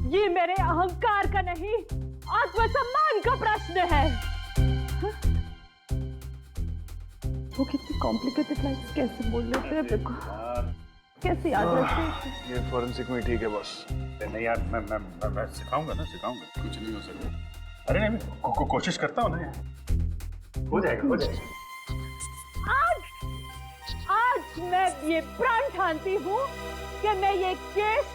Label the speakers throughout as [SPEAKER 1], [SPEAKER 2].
[SPEAKER 1] ये मेरे अहंकार का नहीं, आत्मसम्मान का प्रश्न है। वो कितनी कॉम्प्लिकेटेड लाइन्स कैसे बोल लेते हैं, देखो कैसे याद रखते हैं।
[SPEAKER 2] ये फॉरेंसिक में ठीक है बॉस।
[SPEAKER 3] नहीं यार, मैं सिखाऊंगा ना, सिखाऊंगा। कुछ नहीं हो सकता। अरे नहीं, मैं कोशिश करता हूँ ना यार। हो जाएगा, हो जाएगा।
[SPEAKER 1] आज मैं ये प्रण ठानती हूँ कि मैं ये केस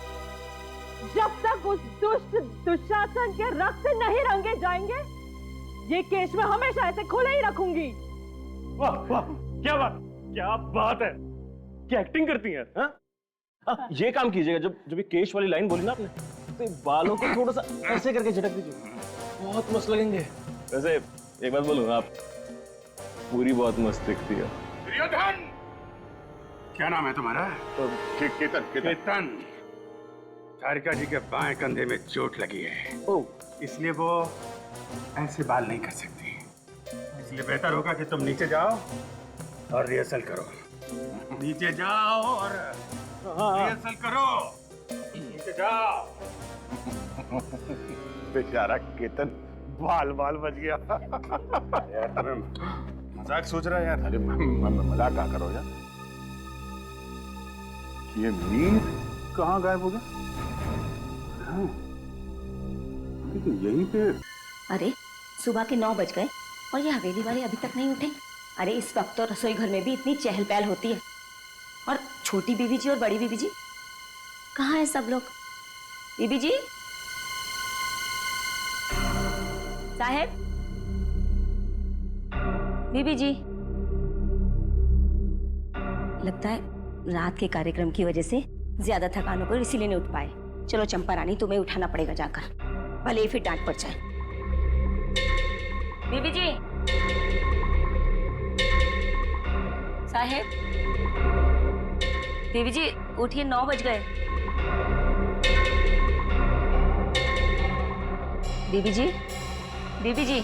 [SPEAKER 1] जब तक उस दुष्ट दुशासन के रक्त से नहीं रंगे जाएंगे, ये केस मैं हमेशा ऐसे खुले ही रखूंगी।
[SPEAKER 4] वाह वाह, क्या बात है, क्या एक्टिंग करती हैं। हाँ, ये काम कीजिएगा, जब ये केश वाली लाइन बोली ना आपने, तो बालों को थोड़ा सा ऐसे करके झटक दीजिए, बहुत मस्त लगेंगे। वैसे एक बात बोलूं, आप पूरी बहुत मस्त दिखती है।
[SPEAKER 3] दुर्योधन, क्या नाम है तुम्हारा?
[SPEAKER 2] तो केतन।
[SPEAKER 3] तारिका जी के बाएं कंधे में चोट लगी है, इसलिए वो ऐसे बाल नहीं कर सकती। इसलिए बेहतर होगा कि तुम नीचे जाओ और रिहर्सल करो। नीचे जाओ और रिहर्सल करो। नीचे जाओ।
[SPEAKER 2] बेचारा केतन बाल बच गया।
[SPEAKER 3] यार तुम्हें मजाक सोच रहा है यार।
[SPEAKER 2] अरे मजाक क्या करो यार। ये मीर कहाँ गायब हो गया? तो यहीं पे।
[SPEAKER 5] अरे सुबह के 9 बज गए और ये हवेली वाले अभी तक नहीं उठे। अरे इस वक्त तो रसोई घर में भी इतनी चहल पहल होती है। और छोटी बीबी जी और बड़ी बीबी जी कहाँ है सब लोग? बीबी जी, साहेब, बीबी जी। लगता है रात के कार्यक्रम की वजह से ज्यादा थकान हो गई, इसीलिए नहीं उठ पाए। चलो चंपा रानी, तुम्हें उठाना पड़ेगा जाकर, भले ही फिर डांट पड़ जाए। बीबी जी, साहेब, बीबी जी उठिए, 9 बज गए। बीबी जी, बीबी जी।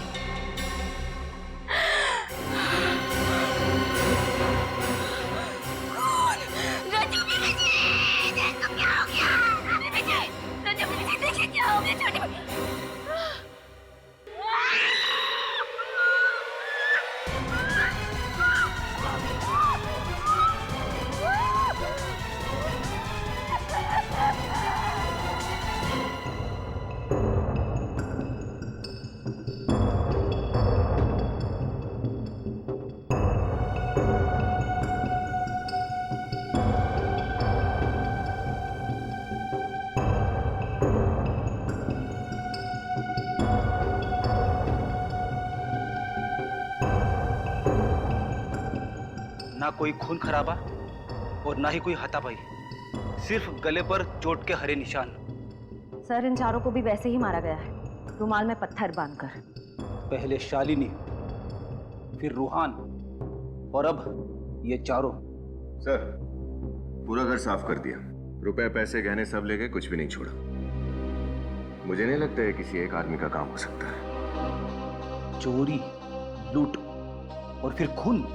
[SPEAKER 6] ना कोई खून खराबा और ना ही कोई हाथापाई, सिर्फ गले पर चोट के हरे निशान।
[SPEAKER 5] सर, इन चारों को भी वैसे ही मारा गया है, रुमाल में पत्थर बांधकर।
[SPEAKER 6] पहले शालिनी, फिर रूहान और अब ये चारों।
[SPEAKER 2] सर, पूरा घर साफ कर दिया, रुपए पैसे गहने सब ले गए, कुछ भी नहीं छोड़ा। मुझे नहीं लगता है किसी एक आदमी का काम हो सकता है।
[SPEAKER 6] चोरी, लूट और फिर खून।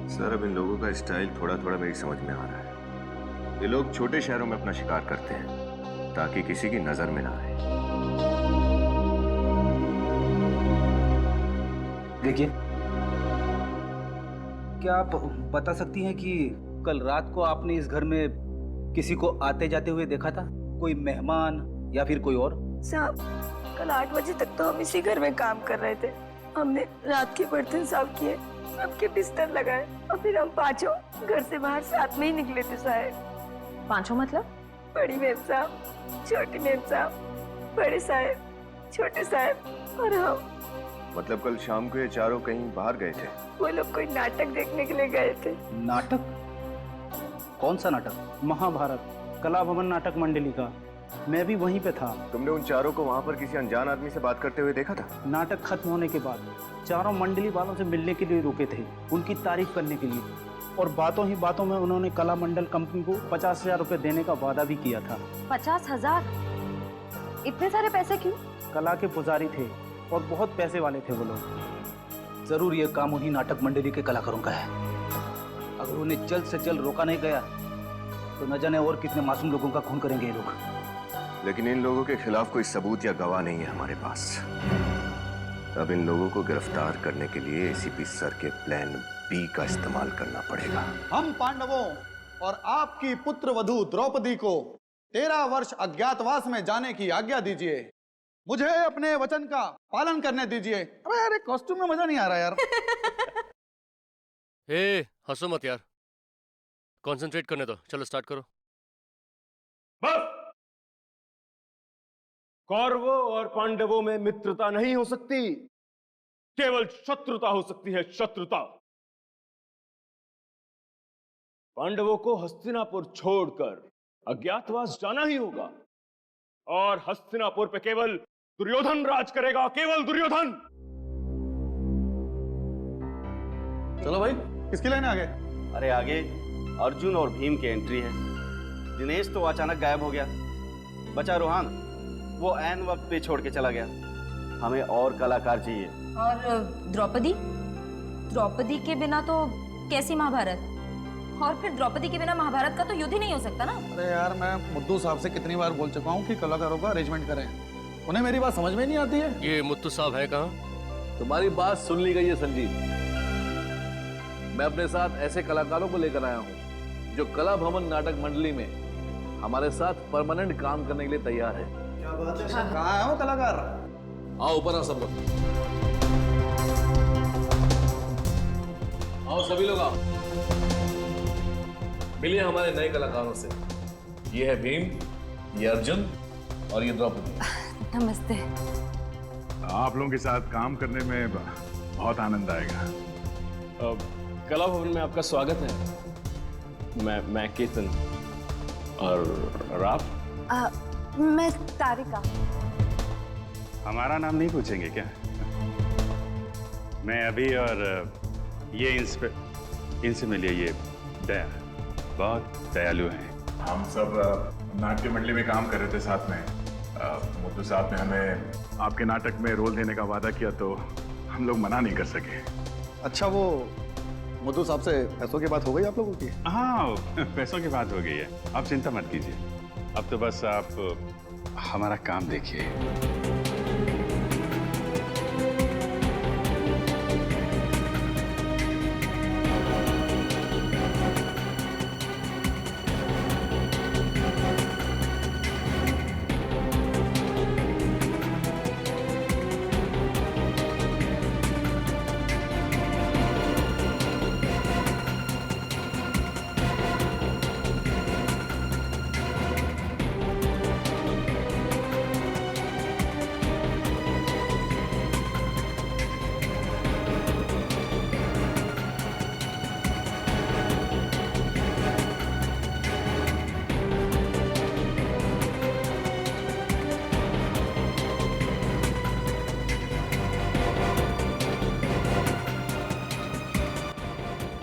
[SPEAKER 2] सर, अब इन लोगों का स्टाइल थोड़ा थोड़ा मेरी समझ में आ रहा है। ये लोग छोटे शहरों में अपना शिकार करते हैं ताकि किसी की नजर में ना आए।
[SPEAKER 6] देखिए, क्या आप बता सकती हैं कि कल रात को आपने इस घर में किसी को आते जाते हुए देखा था? कोई मेहमान या फिर कोई और?
[SPEAKER 7] साहब, कल 8 बजे तक तो हम इसी घर में काम कर रहे थे। हमने रात के बर्तन साफ किए, सबके बिस्तर लगाए और फिर हम पांचों घर से बाहर साथ में ही निकले थे साहब।
[SPEAKER 5] पांचों मतलब?
[SPEAKER 7] बड़ी मेम साहब, छोटी मेम साहब, बड़े साहब, छोटे साहब और हम।
[SPEAKER 2] मतलब कल शाम को ये चारों कहीं बाहर गए थे?
[SPEAKER 7] वो लोग कोई नाटक देखने के लिए गए थे।
[SPEAKER 6] नाटक? कौन सा नाटक?
[SPEAKER 8] महाभारत कला भवन नाटक मंडली का। मैं भी वहीं पे था।
[SPEAKER 2] तुमने उन चारों को वहां पर किसी अनजान आदमी से बात करते हुए देखा था?
[SPEAKER 8] नाटक खत्म होने के बाद चारों मंडली वालों से मिलने के लिए रुके थे, उनकी तारीफ करने के लिए। और बातों ही बातों में उन्होंने कला मंडल कंपनी को 50,000 रुपए देने का वादा भी किया था।
[SPEAKER 5] 50,000? इतने सारे पैसे क्यों?
[SPEAKER 8] कला के पुजारी थे और बहुत पैसे वाले थे वो लोग।
[SPEAKER 6] जरूर ये काम उन्हीं नाटक मंडली के कलाकारों का है। अगर उन्हें जल्द से जल्द रोका नहीं गया तो न जाने और कितने मासूम लोगों का खून करेंगे ये लोग।
[SPEAKER 2] लेकिन इन लोगों के खिलाफ कोई सबूत या गवाह नहीं है हमारे पास। अब इन लोगों को गिरफ्तार करने के लिए एसीपी सर के प्लान बी का इस्तेमाल करना पड़ेगा।
[SPEAKER 9] हम पांडवों और आपकी पुत्र वधू द्रौपदी को 13 वर्ष अज्ञातवास में जाने की आज्ञा दीजिए। मुझे अपने वचन का पालन करने दीजिए। अबे यार, कॉस्ट्यूम में मजा नहीं आ रहा यार।
[SPEAKER 10] हे, हंसो मत यार, कंसंट्रेट करने दो। चलो स्टार्ट करो।
[SPEAKER 4] बस। कौरवों और पांडवों में मित्रता नहीं हो सकती, केवल शत्रुता हो सकती है, शत्रुता। पांडवों को हस्तिनापुर छोड़कर अज्ञातवास जाना ही होगा, और हस्तिनापुर पे केवल दुर्योधन राज करेगा, केवल दुर्योधन।
[SPEAKER 9] चलो भाई, किसकी लाइन आगे?
[SPEAKER 8] अरे आगे अर्जुन और भीम की एंट्री है। दिनेश तो अचानक गायब हो गया, बचा रोहन, वो ऐन वक्त पे छोड़ के चला गया। हमें और कलाकार चाहिए।
[SPEAKER 7] और द्रौपदी? द्रौपदी के बिना तो कैसी महाभारत? और फिर द्रौपदी के बिना महाभारत का तो युद्ध ही नहीं हो सकता ना।
[SPEAKER 9] अरे यार, मैं मुद्दू साहब से कितनी बार बोल चुका हूँ कि कलाकारों का अरेंजमेंट करें, उन्हें मेरी बात समझ में नहीं आती है।
[SPEAKER 10] ये मुत्तू साहब है कहाँ?
[SPEAKER 11] तुम्हारी बात सुन ली गई है संजीव। मैं अपने साथ ऐसे कलाकारों को लेकर आया हूँ जो कला भवन नाटक मंडली में हमारे साथ परमानेंट काम करने के लिए तैयार है।
[SPEAKER 9] क्या बात है? कहाँ है वो कलाकार?
[SPEAKER 11] आओ ऊपर आओ सब लोग, आओ सभी लोग आओ, मिलिए हमारे नए कलाकारों से। ये है भीम, ये अर्जुन और ये द्रौपदी।
[SPEAKER 7] नमस्ते।
[SPEAKER 3] आप लोगों के साथ काम करने में बहुत आनंद आएगा।
[SPEAKER 4] कला भवन में आपका स्वागत है। मैं केतन, और आप?
[SPEAKER 7] मैं तारिका।
[SPEAKER 3] हमारा नाम नहीं पूछेंगे क्या? मैं अभी, और ये इनसे मिलिए, ये दया, बहुत दयालु हैं। हम सब नाट्य मंडली में काम कर रहे थे साथ में। मुद्दू साहब ने हमें आपके नाटक में रोल देने का वादा किया, तो हम लोग मना नहीं कर सके।
[SPEAKER 9] अच्छा, वो मुद्दू साहब से पैसों की बात हो गई आप लोगों की?
[SPEAKER 3] हाँ, पैसों की बात हो गई है, आप चिंता मत कीजिए। अब तो बस आप हमारा काम देखिए।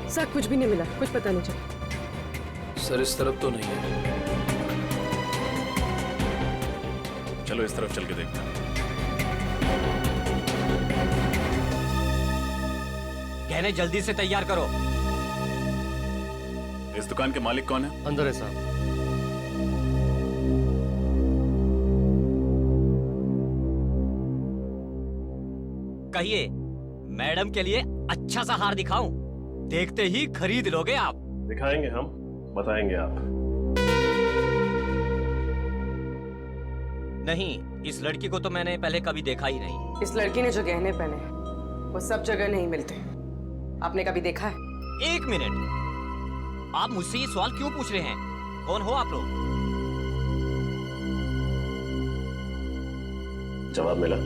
[SPEAKER 1] सर, कुछ भी नहीं मिला, कुछ पता नहीं चला।
[SPEAKER 10] सर इस तरफ तो नहीं है।
[SPEAKER 3] चलो इस तरफ चल के देखते हैं।
[SPEAKER 12] गहने जल्दी से तैयार करो।
[SPEAKER 3] इस दुकान के मालिक कौन है?
[SPEAKER 10] अंदर है साहब।
[SPEAKER 12] कहिए, मैडम के लिए अच्छा सा हार दिखाऊं? देखते ही खरीद लोगे आप।
[SPEAKER 4] दिखाएंगे हम, बताएंगे आप।
[SPEAKER 12] नहीं, इस लड़की को तो मैंने पहले कभी देखा ही नहीं।
[SPEAKER 1] इस लड़की ने जो गहने पहने वो सब जगह नहीं मिलते। आपने कभी देखा है?
[SPEAKER 12] एक मिनट, आप मुझसे ये सवाल क्यों पूछ रहे हैं? कौन हो आप लोग?
[SPEAKER 2] जवाब मिला।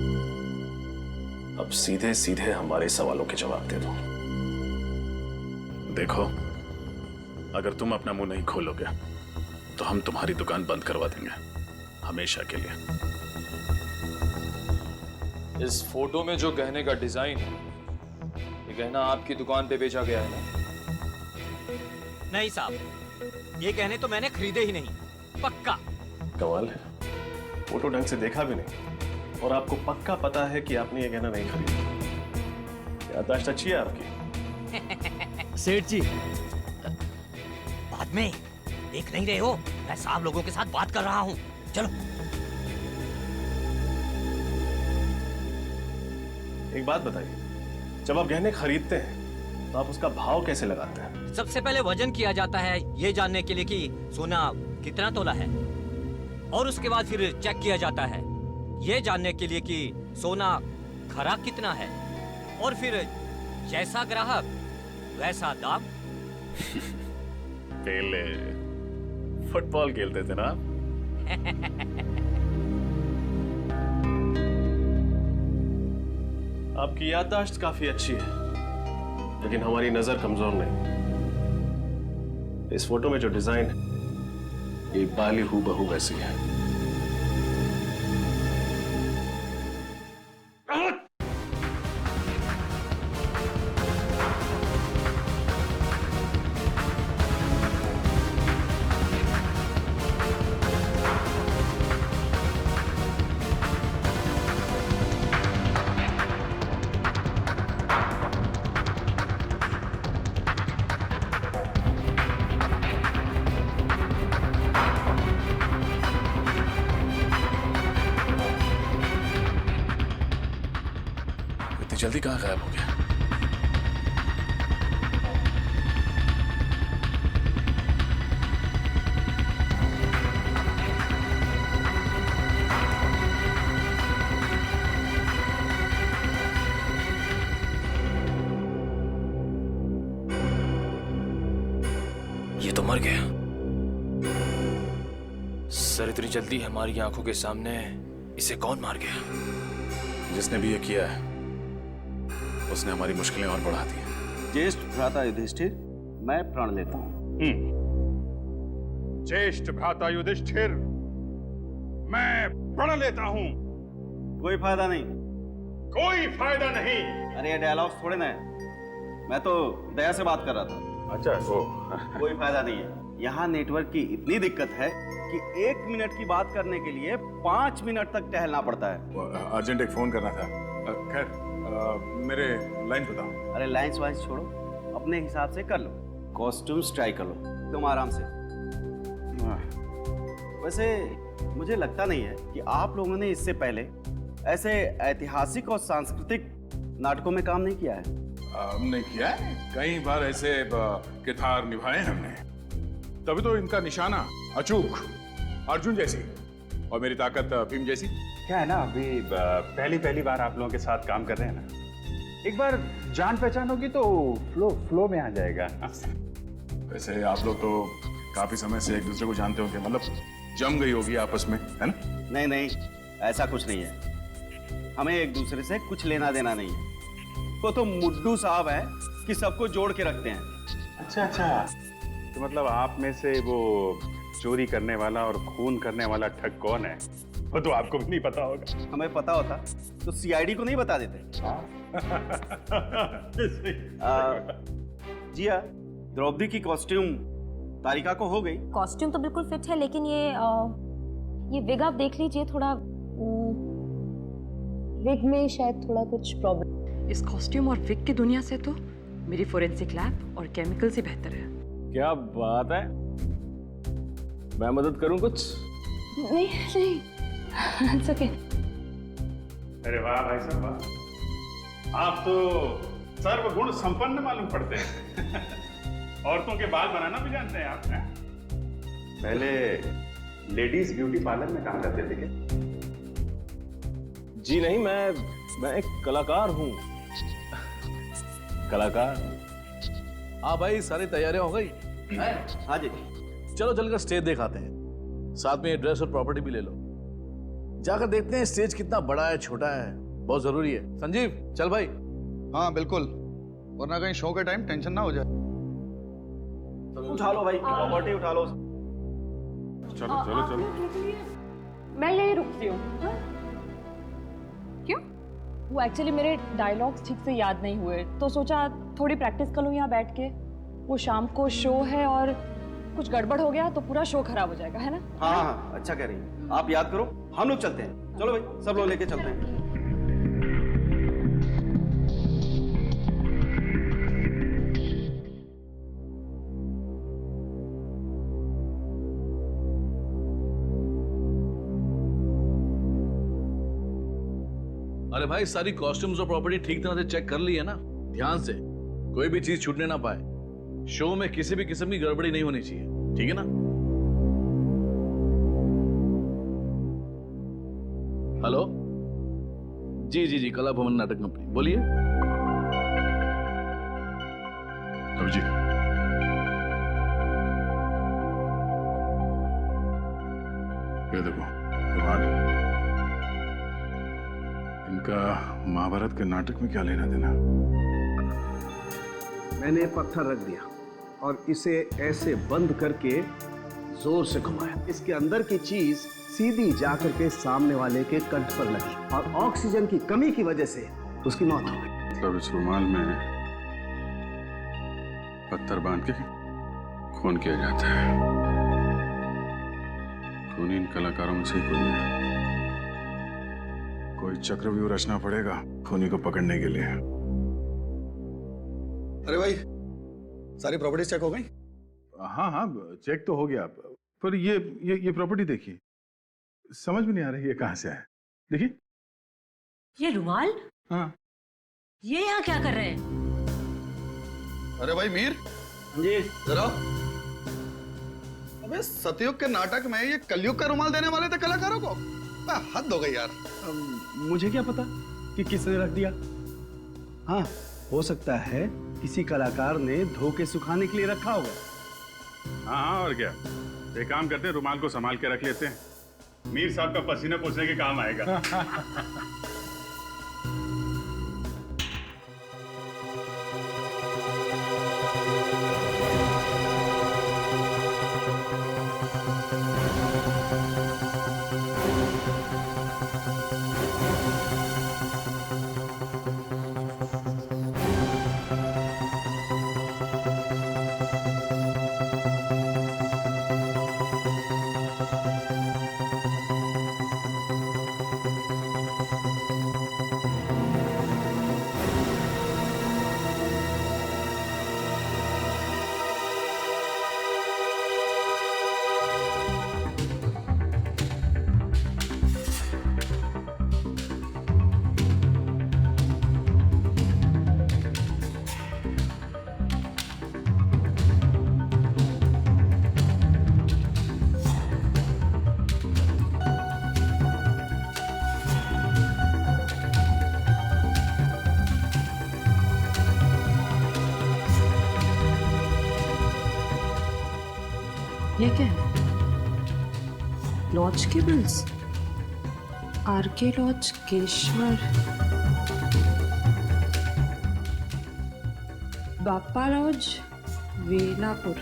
[SPEAKER 2] अब सीधे सीधे हमारे सवालों के जवाब दे दो।
[SPEAKER 3] देखो, अगर तुम अपना मुंह नहीं खोलोगे तो हम तुम्हारी दुकान बंद करवा देंगे, हमेशा के लिए।
[SPEAKER 10] इस फोटो में जो गहने का डिजाइन है, ये गहना आपकी दुकान पे बेचा गया है ना?
[SPEAKER 12] नहीं साहब, ये गहने तो मैंने खरीदे ही नहीं, पक्का।
[SPEAKER 2] कमाल है, फोटो ढंग से देखा भी नहीं और आपको पक्का पता है कि आपने ये गहना नहीं खरीदा। याददाश्त अच्छी है आपकी।
[SPEAKER 12] सेठ जी, बाद में देख नहीं रहे हो? मैं साहब लोगों के साथ बात कर रहा हूँ। चलो।
[SPEAKER 4] एक बात बताइए, जब आप गहने खरीदते हैं तो आप उसका भाव कैसे लगाते हैं?
[SPEAKER 12] सबसे पहले वजन किया जाता है ये जानने के लिए कि सोना कितना तोला है, और उसके बाद फिर चेक किया जाता है ये जानने के लिए कि सोना खरा कितना है, और फिर जैसा ग्राहक वैसा दाम।
[SPEAKER 4] पहले फुटबॉल खेलते थे ना आप? आपकी याददाश्त काफी अच्छी है, लेकिन हमारी नजर कमजोर नहीं। इस फोटो में जो डिजाइन है ये बाली हूबहू वैसी है।
[SPEAKER 10] जल्दी कहाँ गायब हो गया? ये तो मर गया। सर, इतनी जल्दी हमारी आंखों के सामने इसे कौन मार गया?
[SPEAKER 13] जिसने भी ये किया है उसने हमारी मुश्किलें और बढ़ा दी हैं।
[SPEAKER 8] ज्येष्ठ भ्राता युधिष्ठिर, मैं प्रण लेता हूँ।
[SPEAKER 3] ज्येष्ठ भ्राता युधिष्ठिर, मैं प्रण लेता हूँ।
[SPEAKER 8] कोई फायदा नहीं।
[SPEAKER 3] कोई फायदा नहीं।
[SPEAKER 8] अरे ये डायलॉग्स थोड़े ना है, मैं तो दया से बात कर रहा था।
[SPEAKER 3] अच्छा, वो
[SPEAKER 8] कोई फायदा नहीं है। यहाँ नेटवर्क की इतनी दिक्कत है कि 1 मिनट की बात करने के लिए 5 मिनट तक टहलना पड़ता है।
[SPEAKER 13] अर्जेंट एक फोन करना था। खैर मेरे लाइन बताओ।
[SPEAKER 8] अरे लाइन्स वाइन्स छोड़ो, अपने हिसाब से कर लो। कॉस्ट्यूम्स ट्राई कर लो तुम आराम से। वैसे मुझे लगता नहीं है कि आप लोगों ने इससे पहले ऐसे ऐतिहासिक और सांस्कृतिक नाटकों में काम नहीं किया है।
[SPEAKER 13] नहीं किया है, कई बार ऐसे किरदार निभाए हैं हमने, तभी तो इनका निशाना अचूक अर्जुन जैसी और मेरी ताकत भीम जैसी।
[SPEAKER 3] क्या है ना, अभी पहली बार आप लोगों के साथ काम कर रहे हैं ना, एक बार जान पहचान होगी तो फ्लो में आ जाएगा।
[SPEAKER 13] वैसे आप लोग तो काफी समय से एक दूसरे को जानते होंगे, मतलब जम गई होगी आपस में, है ना?
[SPEAKER 8] नहीं नहीं, ऐसा कुछ नहीं है। हमें एक दूसरे से कुछ लेना देना नहीं है। वो तो मुड्डू साहब है कि सबको जोड़ के रखते हैं।
[SPEAKER 3] अच्छा, तो मतलब आप में से वो चोरी करने वाला और खून करने वाला ठग कौन है, वो तो आपको भी नहीं पता होगा।
[SPEAKER 8] हमें पता होता तो सीआईडी को नहीं बता देते। जिया, द्रौपदी की कॉस्ट्यूम तारिका को हो गई।
[SPEAKER 5] कॉस्ट्यूम तो बिल्कुल फिट है, लेकिन ये विग आप देख लीजिए, थोड़ा विग में शायद थोड़ा कुछ प्रॉब्लम।
[SPEAKER 14] इस कॉस्ट्यूम और विग की दुनिया से तो मेरी फोरेंसिक लैब और केमिकल से बेहतर है।
[SPEAKER 4] क्या बात है, मैं मदद करूं कुछ?
[SPEAKER 5] नहीं It's okay.
[SPEAKER 3] अरे वाह भाई साहब वाह, आप तो सर्वगुण संपन्न मालूम पड़ते हैं। औरतों के बाल बनाना भी जानते हैं आप। पहले लेडीज ब्यूटी पार्लर में काम करते थे क्या?
[SPEAKER 4] जी नहीं, मैं एक कलाकार हूँ। कलाकार।
[SPEAKER 11] हाँ भाई, सारी तैयारियां हो गई?
[SPEAKER 8] हाँ जी।
[SPEAKER 11] चलो चलकर स्टेज दिखाते हैं, साथ में ड्रेस और प्रॉपर्टी भी ले लो। जाकर देखते हैं स्टेज कितना बड़ा है छोटा है, बहुत जरूरी है। संजीव चल भाई।
[SPEAKER 9] हाँ बिल्कुल, वरना कहीं शो के टाइम टेंशन ना हो जाए।
[SPEAKER 8] उठा लो भाई, प्रॉपर्टी उठा लो।
[SPEAKER 3] चलो चलो चलो।
[SPEAKER 1] मैं यही रुकती हूँ। हाँ? क्यों? वो एक्चुअली मेरे डायलॉग्स ठीक से याद नहीं हुए, तो सोचा थोड़ी प्रैक्टिस कर लूँ यहाँ बैठ के। वो शाम को शो है और कुछ गड़बड़ हो गया तो पूरा शो खराब हो जाएगा, है ना?
[SPEAKER 8] हाँ, अच्छा कह रही हैं। आप याद करो, हम लोग चलते हैं। चलो भाई, सब लोग लेके चलते हैं।
[SPEAKER 11] अरे भाई सारी कॉस्ट्यूम्स और प्रॉपर्टी ठीक तरह से चेक कर ली है ना, ध्यान से, कोई भी चीज छूटने ना पाए। शो में किसी भी किस्म की गड़बड़ी नहीं होनी चाहिए, ठीक है ना? हेलो, जी जी जी, कला भवन नाटक कंपनी, बोलिए।
[SPEAKER 13] अभिजीत, ये देखो रुमाल, इनका महाभारत के नाटक में क्या लेना देना?
[SPEAKER 15] मैंने पत्थर रख दिया और इसे ऐसे बंद करके जोर से घुमाया। इसके अंदर की चीज सीधी जाकर के सामने वाले के कंठ पर लगी और ऑक्सीजन की कमी की वजह से उसकी मौत हो गई।
[SPEAKER 13] मतलब इस रुमाल में पत्थर बांध के खून किया जाता है। खून इन कलाकारों में से ही कोई है। कोई चक्रव्यूह रचना पड़ेगा खूनी को पकड़ने के लिए।
[SPEAKER 9] अरे भाई, सारी प्रॉपर्टी चेक हो गई?
[SPEAKER 13] हाँ हाँ, चेक तो हो गया, पर ये प्रॉपर्टी देखिए, समझ में नहीं आ रही है कहां से है। देखिए
[SPEAKER 1] ये रुमाल,
[SPEAKER 13] हाँ,
[SPEAKER 1] ये यहाँ क्या कर रहे हैं?
[SPEAKER 9] अरे भाई मीर
[SPEAKER 8] जी
[SPEAKER 9] जरा, अबे सतयुग के नाटक में ये कलयुग का रुमाल देने वाले थे कलाकारों को? हद हो गई यार।
[SPEAKER 8] मुझे क्या पता कि किसने रख दिया।
[SPEAKER 15] हाँ, हो सकता है किसी कलाकार ने धो के सुखाने के लिए रखा होगा।
[SPEAKER 13] हाँ, और क्या, एक काम करते हैं, रुमाल को संभाल के रख लेते हैं, मीर साहब का पसीना पोंछने के काम आएगा।
[SPEAKER 14] ये क्या है? लॉज के बिल्स, आरके लॉज केशवर, बापा लॉज वेलापुर,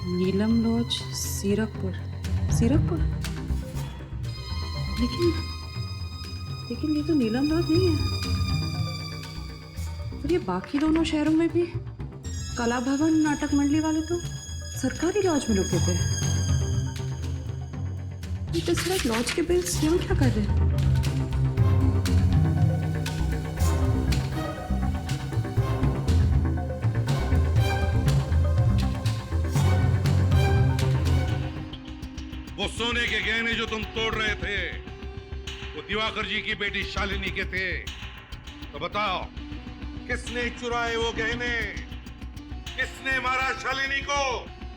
[SPEAKER 14] नीलम लॉज सीरकपुर। सीरकपुर, लेकिन ये तो नीलम लॉज नहीं है। और ये बाकी दोनों शहरों में भी कला भवन नाटक मंडली वाले तो सरकारी लॉज में रुके थे। ये तो सिर्फ लॉज के बिल्स यहाँ क्या कर रहे हैं?
[SPEAKER 16] वो सोने के गहने जो तुम तोड़ रहे थे, वो दिवाकर जी की बेटी शालिनी के थे। तो बताओ, किसने चुराए वो गहने? किसने मारा शालिनी को?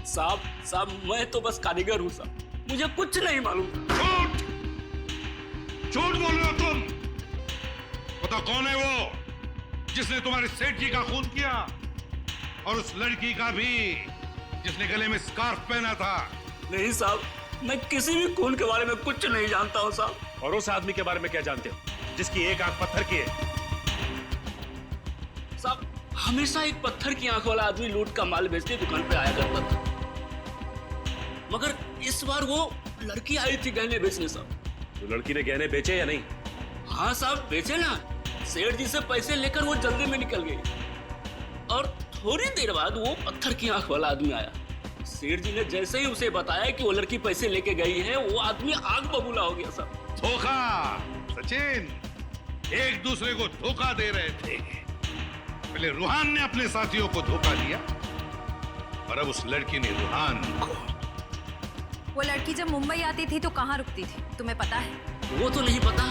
[SPEAKER 17] साहब मैं तो बस कारीगर हूँ साहब, मुझे कुछ नहीं मालूम।
[SPEAKER 16] झूठ झूठ बोल रहे हो तुम। बताओ कौन है वो जिसने तुम्हारे सेठ जी का खून किया, और उस लड़की का भी जिसने गले में स्कार्फ पहना था?
[SPEAKER 17] नहीं साहब, मैं किसी भी खून के बारे में कुछ नहीं जानता हूँ साहब।
[SPEAKER 4] और उस आदमी के बारे में क्या जानते हो जिसकी एक आंख पत्थर की है?
[SPEAKER 17] साहब, हमेशा एक पत्थर की आंख वाला आदमी लूट का माल बेचने दुकान पे आया करता था, मगर इस बार वो लड़की आई थी गहने बेचने साहब।
[SPEAKER 4] तो लड़की ने गहने बेचे या नहीं?
[SPEAKER 17] हाँ साहब, बेचे ना। सेठ जी से पैसे लेकर वो जल्दी में निकल गई, और थोड़ी देर बाद वो पत्थर की आंख वाला आदमी आया। सेठ जी ने जैसे ही उसे बताया कि वो लड़की पैसे लेके गई है, वो आदमी आग बबूला हो गया साहब।
[SPEAKER 16] धोखा सचिन, एक दूसरे को धोखा दे रहे थे। पहले रूहान ने अपने साथियों को धोखा दिया, और अब उस लड़की ने रूहान को।
[SPEAKER 18] वो लड़की जब मुंबई आती थी तो कहाँ रुकती थी, तुम्हें पता है?
[SPEAKER 17] वो तो नहीं पता।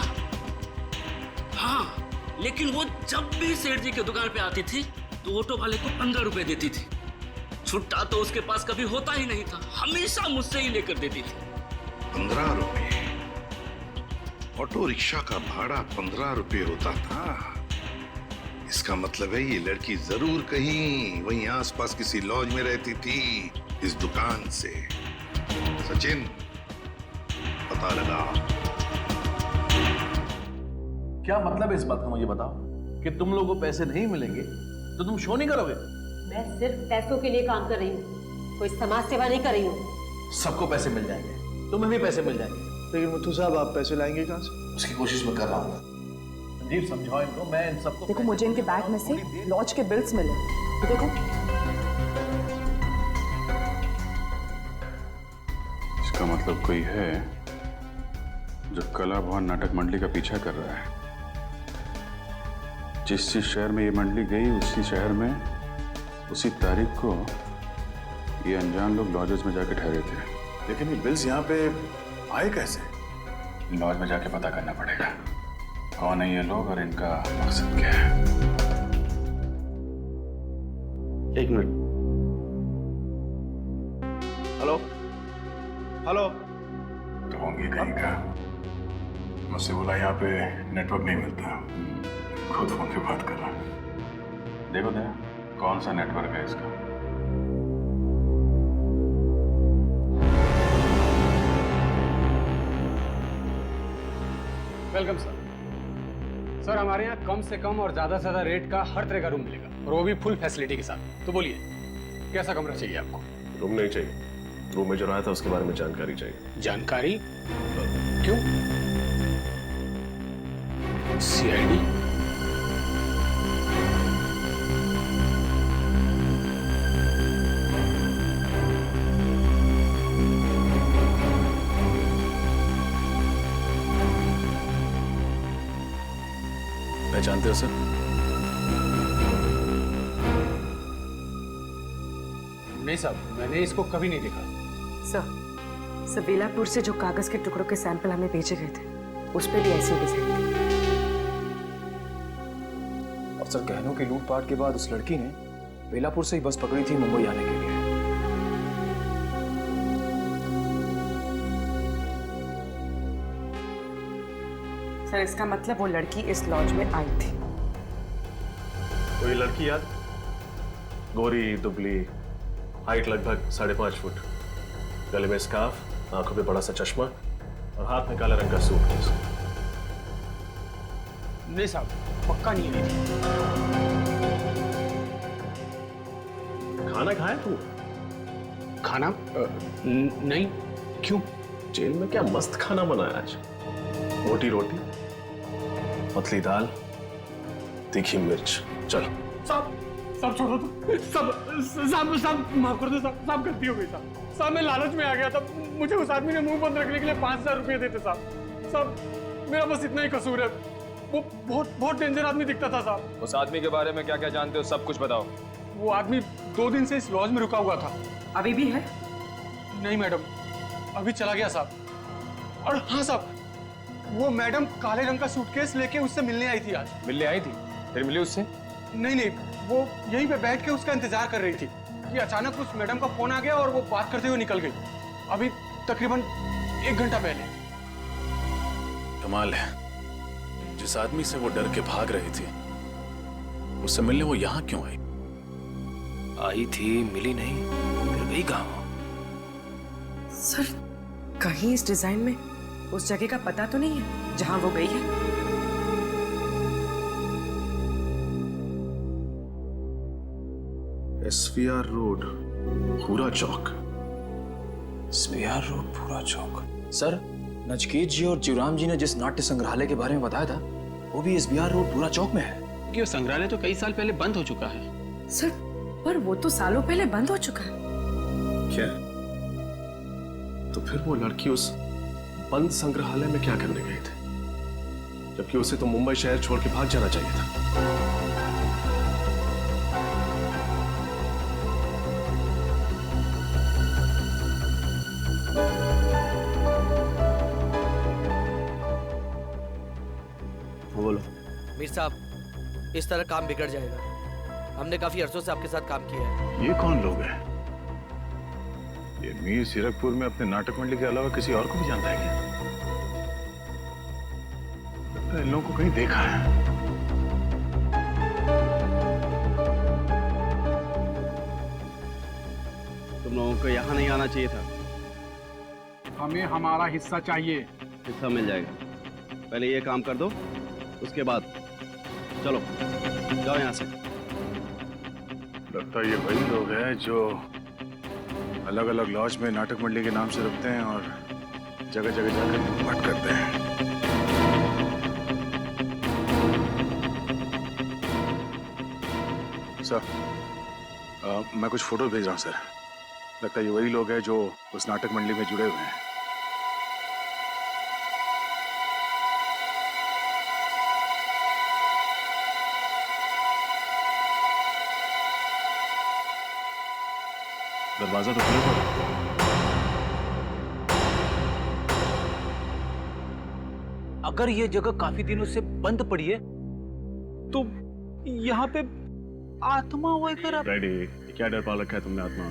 [SPEAKER 17] हाँ, लेकिन वो जब भी सेठ जी की दुकान पे आती थी तो ऑटो वाले को 15 रुपए देती थी। छुट्टा तो उसके पास कभी होता ही नहीं था, हमेशा मुझसे ही लेकर देती थी।
[SPEAKER 16] 15 रुपए? ऑटो रिक्शा का भाड़ा 15 रुपए होता था? इसका मतलब है ये लड़की जरूर कहीं वहीं आसपास किसी लॉज में रहती थी इस दुकान से। सचिन, पता लगा।
[SPEAKER 11] क्या मतलब है इस बात का, मुझे बताओ। कि तुम लोगों को पैसे नहीं मिलेंगे तो तुम शो नहीं करोगे?
[SPEAKER 1] मैं सिर्फ पैसों के लिए काम कर रही हूँ, कोई समाज सेवा नहीं कर रही हूँ।
[SPEAKER 11] सबको पैसे मिल जाएंगे, तुम्हें भी पैसे मिल जाएंगे।
[SPEAKER 8] लेकिन मुथु साहब, आप पैसे लाएंगे कहाँ से?
[SPEAKER 11] उसकी कोशिश मैं कर रहा हूँ। संजीव, समझाओ इनको। मैं इन सबको
[SPEAKER 19] देखो, मुझे इनके बैग में से लॉज के बिल्स मिले, तो देखो।
[SPEAKER 13] इसका मतलब कोई है जो कला भवन नाटक मंडली का पीछा कर रहा है। जिस शहर में ये मंडली गई, उसी शहर में उसी तारीख को ये अनजान लोग लॉजेस में जाके ठहरे थे।
[SPEAKER 20] लेकिन ये बिल्स यहाँ पे आए कैसे?
[SPEAKER 13] लॉज में जाके पता करना पड़ेगा कौन है ये लोग और इनका मकसद क्या है।
[SPEAKER 8] एक मिनट।
[SPEAKER 20] Hello hello.
[SPEAKER 13] तो होंगे कहीं का। मुझसे बोला यहाँ पे नेटवर्क नहीं मिलता, खुद फोन पे बात कर रहा है। देखो दे कौन सा नेटवर्क है इसका।
[SPEAKER 3] Welcome sir. सर, हमारे यहाँ कम से कम और ज्यादा से ज्यादा रेट का हर तरह का रूम मिलेगा, और वो भी फुल फैसिलिटी के साथ। तो बोलिए, कैसा कमरा चाहिए आपको?
[SPEAKER 4] रूम नहीं चाहिए, रूम में जो रहा था उसके बारे में जानकारी चाहिए।
[SPEAKER 3] जानकारी? क्यों? सीआईडी?
[SPEAKER 20] पहचानते हो सर?
[SPEAKER 3] नहीं साहब, मैंने इसको कभी नहीं देखा।
[SPEAKER 19] सर, बेलापुर से जो कागज के टुकड़ों के सैंपल हमें भेजे गए थे, उस पे भी ऐसी डिजाइन थी।
[SPEAKER 10] और सर, गहनों की लूटपाट के बाद उस लड़की ने बेलापुर से ही बस पकड़ी थी मुंबई आने के लिए।
[SPEAKER 19] सर, इसका मतलब वो लड़की इस लॉज में आई थी।
[SPEAKER 4] कोई लड़की याद? गोरी दुबली, हाइट लगभग 5.5 फुट, गले में स्कार्फ, आंखों पे बड़ा सा चश्मा और हाथ में काला रंग का सूटकेस।
[SPEAKER 3] नहीं साहब, पक्का नहीं है।
[SPEAKER 4] खाना खाया तू?
[SPEAKER 3] खाना? नहीं। क्यों?
[SPEAKER 4] जेल में क्या मस्त खाना बनाया आज। मोटी रोटी, पतली दाल, तीखी मिर्च। चल
[SPEAKER 3] साहब, सब छोड़ो तो। सब माफ कर दो साहब, गलती हो गई साहब। मैं लालच में आ गया था। मुझे उस आदमी ने मुंह बंद रखने के लिए 5000 रुपये देते साहब। मेरा बस इतना ही कसूर है। वो बहुत डेंजर आदमी दिखता था साहब।
[SPEAKER 10] उस आदमी के बारे में क्या क्या जानते हो, सब कुछ बताओ।
[SPEAKER 3] वो आदमी 2 दिन से इस लॉज में रुका हुआ था।
[SPEAKER 19] अभी भी है?
[SPEAKER 3] नहीं मैडम, अभी चला गया साहब। और हाँ साहब, वो मैडम काले रंग का सूटकेस लेके उससे मिलने आई थी आज।
[SPEAKER 10] मिलने आई थी? फिर मिली उससे?
[SPEAKER 3] नहीं, वो यहीं पे बैठ के उसका इंतजार कर रही थी कि अचानक उस मैडम का फोन आ गया और वो बात करते हुए निकल गई। अभी तकरीबन 1 घंटा पहले।
[SPEAKER 20] कमाल है, जिस आदमी से वो डर के भाग रही थी, उससे मिलने वो यहाँ क्यों आई? आई थी, मिली नहीं, फिर गई कहाँ?
[SPEAKER 19] सर, कहीं इस डिजाइन में उस जगह का पता तो नहीं है जहां वो गई है?
[SPEAKER 20] SVR रोड, पूरा चौक।
[SPEAKER 10] SVR रोड, पूरा चौक। सर, नचकेत जी और जीवराम जी ने जिस नाट्य संग्रहालय के बारे में बताया था, वो भी SVR रोड, पूरा चौक में है।
[SPEAKER 3] क्योंकि वो संग्रहालय तो कई साल पहले बंद हो चुका है।
[SPEAKER 19] सर, पर वो तो सालों पहले बंद हो चुका है।
[SPEAKER 4] क्या? तो फिर वो लड़की उस बंद संग्रहालय में क्या करने गई थी, जबकि उसे तो मुंबई शहर छोड़ के भाग जाना चाहिए था।
[SPEAKER 21] मीर साहब, इस तरह काम बिगड़ जाएगा। हमने काफी अरसों से आपके साथ काम किया है।
[SPEAKER 13] ये कौन लोग हैं? ये मीर सीरकपुर में अपने नाटक मंडली के अलावा किसी और को भी जानता है क्या? लगता है इन लोगों को कहीं देखा है।
[SPEAKER 15] तुम लोगों को यहाँ नहीं आना चाहिए था।
[SPEAKER 9] हमें हमारा हिस्सा चाहिए।
[SPEAKER 15] हिस्सा मिल जाएगा, पहले ये काम कर दो, उसके बाद चलो जाओ यहाँ से।
[SPEAKER 13] लगता है ये वही लोग हैं जो अलग अलग लॉज में नाटक मंडली के नाम से रुकते हैं और जगह जगह जाकर लूटपाट करते हैं। सर, मैं कुछ फोटो भेज रहा हूँ सर। लगता है ये वही लोग हैं जो उस नाटक मंडली में जुड़े हुए हैं। दरवाजा तो खुला पड़ा।
[SPEAKER 6] अगर ये जगह काफी दिनों से बंद पड़ी है तो यहाँ पे आत्मा वगैरह।
[SPEAKER 13] डैडी, क्या डर पाल रखा है तुमने आत्मा?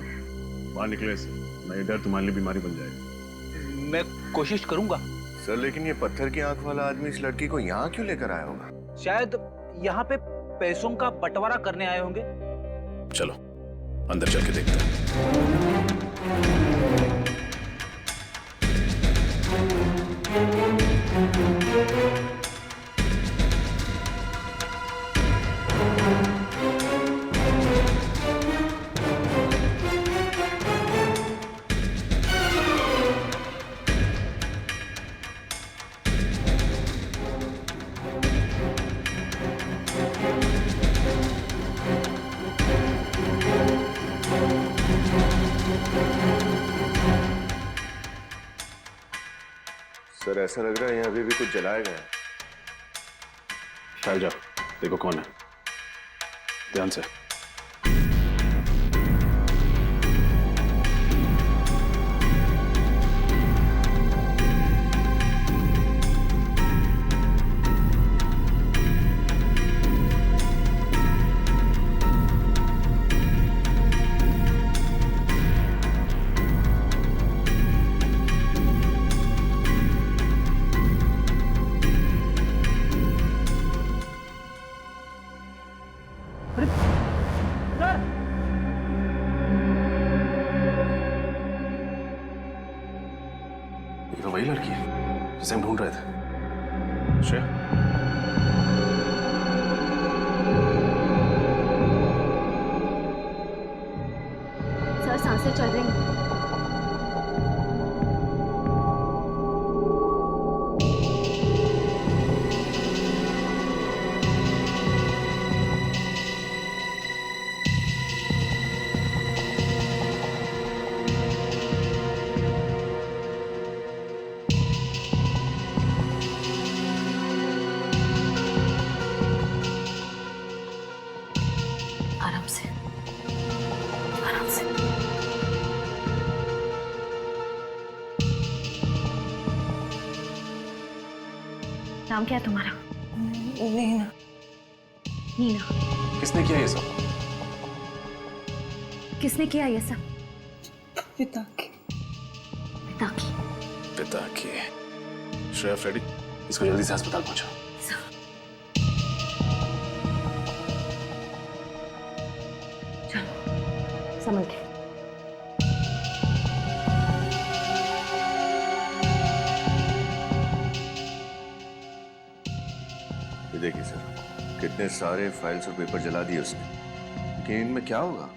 [SPEAKER 13] बाहर निकले से, नहीं डर तुम्हारे लिए बीमारी बन जाएगी।
[SPEAKER 6] मैं कोशिश करूंगा
[SPEAKER 2] सर, लेकिन ये पत्थर की आंख वाला आदमी इस लड़की को यहाँ क्यों लेकर आया होगा?
[SPEAKER 6] शायद यहाँ पे पैसों का बंटवारा करने आए होंगे।
[SPEAKER 20] चलो अंदर चल के देखते हैं।
[SPEAKER 2] सर, ऐसा लग रहा है यहाँ अभी भी कुछ जलाया गया है।
[SPEAKER 13] शायद जाओ देखो कौन है, ध्यान से।
[SPEAKER 20] तो वही लड़की है जिसे हम ढूंढ रहे थे। श्रेया,
[SPEAKER 5] सर सांसें चल रही हैं। आराम से, आराम से। नाम क्या है तुम्हारा? नीना। नीना।
[SPEAKER 20] किसने किया ये सब?
[SPEAKER 5] किसने किया ये सब?
[SPEAKER 14] पिता की।
[SPEAKER 5] पिता की।
[SPEAKER 20] पिता की। श्रेया, फ्रेडी, इसको जल्दी से अस्पताल पहुंचाओ।
[SPEAKER 5] समझ गए।
[SPEAKER 2] ये देखिए सर, कितने सारे फाइल्स और पेपर जला दिए उसने, लेकिन इनमें क्या होगा?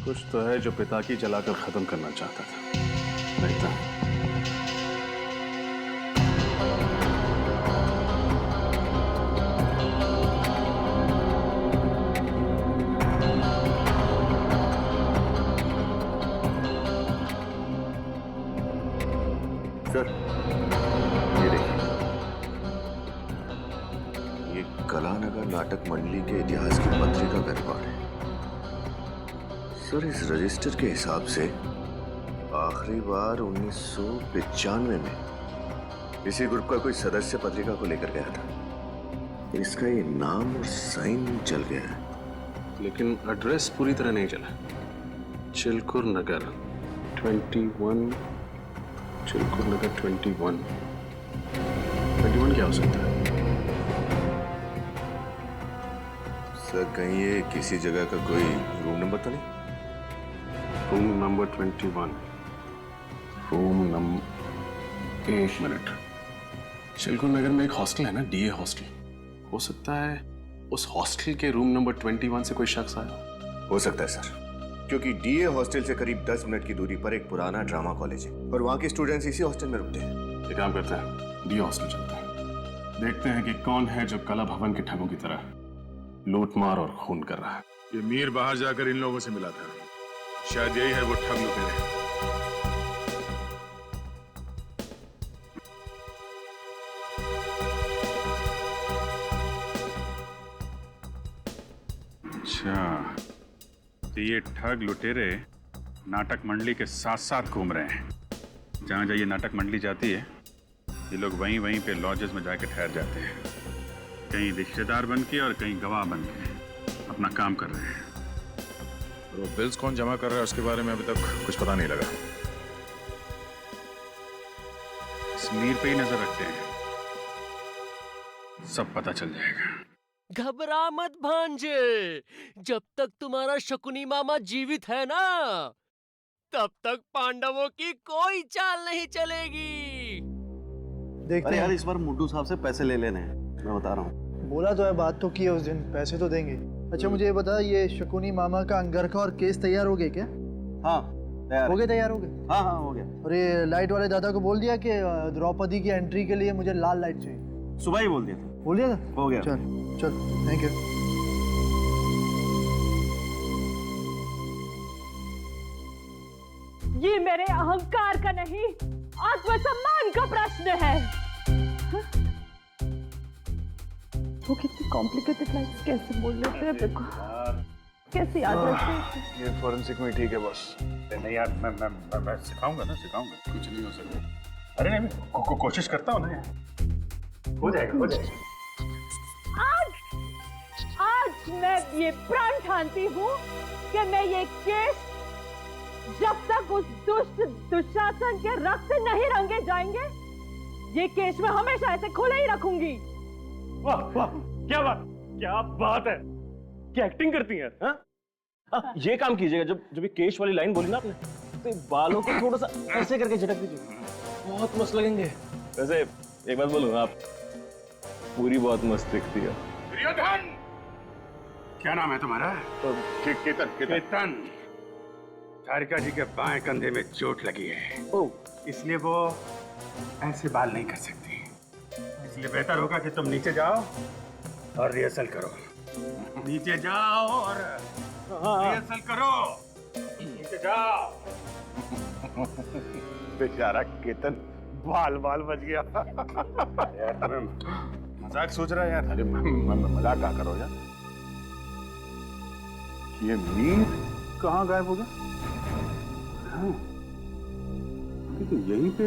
[SPEAKER 13] कुछ तो है जो पिता की जलाकर खत्म करना चाहता था। नहीं था।
[SPEAKER 2] सर, ये देखिए, ये कलानगर नाटक मंडली के इतिहास की पत्रिका का रिकॉर्ड है। सर, इस रजिस्टर के हिसाब से आखिरी बार 1995 में इसी ग्रुप का कोई सदस्य पत्रिका को लेकर गया था। इसका ये नाम और साइन चल गया है,
[SPEAKER 20] लेकिन एड्रेस पूरी तरह नहीं चला। चिलकुर नगर 21, चिलकुर नगर 21 क्या हो सकता है?
[SPEAKER 2] सर कहीं ये किसी जगह का कोई रूम नंबर तो नहीं?
[SPEAKER 20] रूम नंबर 21, रूम नंबर, एक मिनट। चिलकुर नगर में एक हॉस्टल है ना, डीए हॉस्टल। हो सकता है उस हॉस्टल के रूम नंबर 21 से कोई शख्स आया।
[SPEAKER 2] हो सकता है सर, क्योंकि डीए हॉस्टल से करीब 10 मिनट की दूरी पर एक पुराना ड्रामा कॉलेज है और वहाँ के स्टूडेंट्स इसी हॉस्टल में रुकते हैं।
[SPEAKER 20] एक काम करते हैं, डीए हॉस्टल चलते हैं, देखते हैं कि कौन है जो कला भवन के ठगों की तरह लूटमार और खून कर रहा है।
[SPEAKER 13] ये मीर बाहर जाकर इन लोगों से मिला था, शायद यही है वो ठग लुटेरे।
[SPEAKER 3] अच्छा, तो ये ठग लुटेरे नाटक मंडली के साथ साथ घूम रहे हैं। जहाँ जहाँ ये नाटक मंडली जाती है, ये लोग वहीं वहीं पे लॉजेस में जाके ठहर जाते हैं, कहीं रिश्तेदार बन के और कहीं गवाह बन के अपना काम कर रहे हैं।
[SPEAKER 13] और वो बिल्स कौन जमा कर रहा है उसके बारे में अभी तक कुछ पता नहीं लगा।
[SPEAKER 3] इस मीर पे ही नजर रखते हैं, सब पता चल जाएगा।
[SPEAKER 7] घबरा मत भांजे, जब तक तुम्हारा शकुनी मामा जीवित है ना, तब तक पांडवों की कोई चाल नहीं चलेगी।
[SPEAKER 6] देखते
[SPEAKER 22] अरे यार,
[SPEAKER 6] हैं।
[SPEAKER 22] इस बार मुड्डू साहब से पैसे ले लेने हैं, मैं बता रहा हूँ।
[SPEAKER 23] बोला तो है, बात तो की है उस दिन, पैसे तो देंगे। अच्छा मुझे ये बता, ये शकुनी मामा का अंगरखा और केस तैयार हो गए क्या?
[SPEAKER 22] हाँ तैयार
[SPEAKER 23] हो गए, तैयार हो गए।
[SPEAKER 22] हाँ हाँ हो गया।
[SPEAKER 23] और ये लाइट वाले दादा को बोल दिया कि द्रौपदी की एंट्री के लिए मुझे लाल लाइट चाहिए।
[SPEAKER 22] सुबह ही बोल दिया था।
[SPEAKER 23] बोल दिया था?
[SPEAKER 22] हो गया।
[SPEAKER 23] चल चल, थैंक यू।
[SPEAKER 1] ये मेरे अहंकार का नहीं, आत्मसम्मान का प्रश्न है। वो कितनी कॉम्प्लिकेटेड लाइन्स कैसे बोल लेते हैं, देखो कैसे याद रखते हैं।
[SPEAKER 13] ये फॉरेंसिक में ठीक है बॉस।
[SPEAKER 3] नहीं यार, मैं सिखाऊंगा ना, सिखाऊंगा, कुछ नहीं हो सकता। अरे नहीं, कोशिश करता हूँ ना यार, हो जाएगा, हो जाएगा।
[SPEAKER 1] आज मैं ये प्रण ठानती हूँ कि मैं ये केस जब तक उस दुष्ट दुशासन के रक्त से नहीं रंगे जाएंगे, ये केस मैं हमेशा ऐसे खुले ही रखूंगी।
[SPEAKER 4] वाह वाह, क्या बात है, क्या एक्टिंग करती हैं। हाँ, ये काम कीजिएगा, जब ये केश वाली लाइन बोली ना आपने, तो बालों को थोड़ा सा ऐसे करके झटक दीजिए, बहुत मस्त लगेंगे। वैसे एक बात बोलूं, आप पूरी बहुत मस्त दिखती है।
[SPEAKER 3] दुर्योधन, क्या नाम है तुम्हारा? केतन। तारिका जी के बाएं कंधे में चोट लगी है, इसलिए वो ऐसे बाल नहीं कर सकती। इसलिए बेहतर होगा कि तुम नीचे जाओ और रिहर्सल करो। नीचे जाओ और रिहर्सल करो। नीचे जाओ।
[SPEAKER 13] बेचारा केतन बाल बच गया।
[SPEAKER 3] यार तुम्हें मजाक सोच रहा है यार?
[SPEAKER 13] अरे मजाक क्या करो यार। ये मीर कहाँ गायब हो गया? हाँ, तो यहीं पे